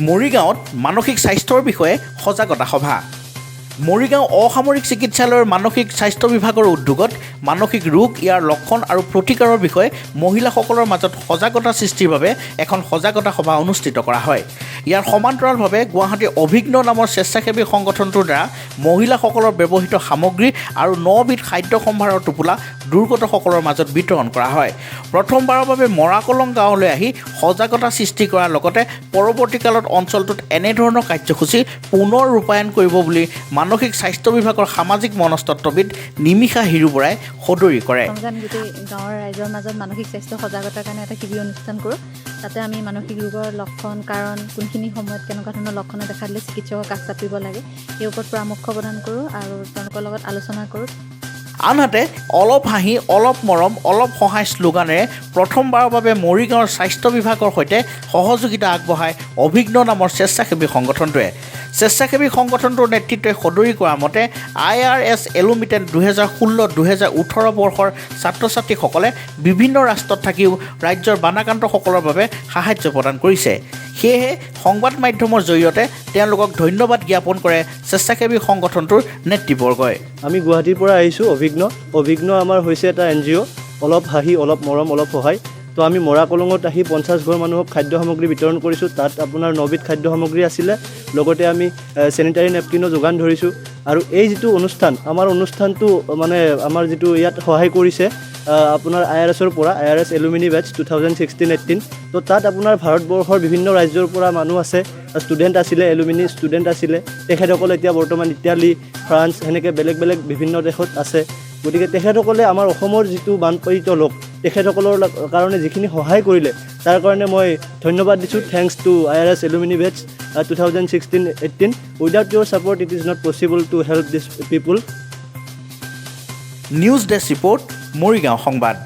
মৰিগাঁৱত মানসিক স্বাস্থ্যৰ বিষয়ে সজাগতা সভা। মৰিগাঁও অসামৰিক চিকিৎসালয়ৰ মানসিক স্বাস্থ্য বিভাগৰ উদ্যোগত মানসিক ৰোগ, ইয়াৰ লক্ষণ আৰু প্ৰতিকাৰৰ বিষয়ে মহিলাসকলৰ মাজত সজাগতা সৃষ্টিৰ বাবে এখন সজাগতা সভা অনুষ্ঠিত কৰা হয়। ইয়াৰ সমান্তৰালভাৱে গুৱাহাটীৰ অভিজ্ঞ নামৰ স্বেচ্ছাসেৱী সংগঠনটোৰ দ্বাৰা মহিলাসকলৰ ব্যৱহৃত সামগ্ৰী আৰু 9বিধ খাদ্য সম্ভাৰৰ টোপোলা দুৰ্গতসকলৰ মাজত বিতৰণ কৰা হয়। প্ৰথমবাৰৰ বাবে মৰাকলং গাঁৱলৈ আহি সজাগতা সৃষ্টি কৰাৰ লগতে পৰৱৰ্তী কালত অঞ্চলটোত এনেধৰণৰ কাৰ্যসূচী পুনৰ ৰূপায়ণ কৰিব বুলি মানসিক স্বাস্থ্য বিভাগৰ সামাজিক মনস্তত্ত্ববিদ নিমিষা হিৰু বৰাই সদৰি কৰে। গোটেই গাঁৱৰ ৰাইজৰ মাজত মানসিক স্বাস্থ্য সজাগতাৰ কাৰণে এটা শিবিৰ অনুষ্ঠান কৰোঁ। তাতে আমি মানসিক ৰোগৰ লক্ষণ, কাৰণ কোনখিনি সময়ত কেনেকুৱা ধৰণৰ লক্ষণে দেখা দিলে চিকিৎসকৰ কাষ চাপিব লাগে, এই ওপৰত পৰামৰ্শ প্ৰদান কৰোঁ আৰু তেওঁলোকৰ লগত আলোচনা কৰোঁ। আনহাতে অলপ হাঁহি, অলপ মৰম, অলপ সহায় শ্লোগানেৰে প্ৰথমবাৰৰ বাবে মৰিগাঁৱৰ স্বাস্থ্য বিভাগৰ সৈতে সহযোগিতা আগবঢ়ায় অভিজ্ঞ নামৰ স্বেচ্ছাসেৱী সংগঠনটোৱে। স্বেচ্ছাসেৱী সংগঠনটোৰ নেতৃত্বই সদৰি কৰা মতে IRS এলুমিটেন 2016-2018 বৰ্ষৰ ছাত্ৰ ছাত্ৰীসকলে বিভিন্ন ৰাষ্ট্ৰত থাকিও ৰাজ্যৰ বানাক্ৰান্তসকলৰ বাবে সাহায্য প্ৰদান কৰিছে। সেয়েহে সংবাদ মাধ্যমৰ জৰিয়তে তেওঁলোকক ধন্যবাদ জ্ঞাপন কৰে স্বেচ্ছাসেৱী সংগঠনটোৰ নেতৃবৰ্গই। আমি গুৱাহাটীৰ পৰা আহিছোঁ। অভিজ্ঞ আমাৰ হৈছে এটা NGO, অলপ হাঁহি, অলপ মৰম, অলপ সহায়। তো আমি মৰাকলঙত আহি 50 ঘৰ মানুহক খাদ্য সামগ্ৰী বিতৰণ কৰিছোঁ। তাত আপোনাৰ 9বিধ খাদ্য সামগ্ৰী আছিলে, লগতে আমি চেনিটাৰী নেপকিনো যোগান ধৰিছোঁ। আৰু এই যিটো অনুষ্ঠান, আমাৰ অনুষ্ঠানটো মানে আমাৰ যিটো ইয়াত সহায় কৰিছে আপোনাৰ IRSৰ পৰা, IRS এলুমিনি বেটছ 2016-18। তো তাত আপোনাৰ ভাৰতবৰ্ষৰ বিভিন্ন ৰাজ্যৰ পৰা মানুহ আছে, ষ্টুডেণ্ট আছিলে, এলুমিনি ষ্টুডেণ্ট আছিলে। তেখেতসকলে এতিয়া বৰ্তমান ইটালী, ফ্ৰান্স সেনেকৈ বেলেগ বেলেগ বিভিন্ন দেশত আছে। গতিকে তেখেতসকলে আমাৰ অসমৰ যিটো বানপীড়িত লোক, তেখেতসকলৰ কাৰণে যিখিনি সহায় কৰিলে তাৰ কাৰণে মই ধন্যবাদ দিছোঁ। Thanks to IRS alumni batch 2016-18। Without your support it is not possible to help this people. News desk report, Morigaon সংবাদ।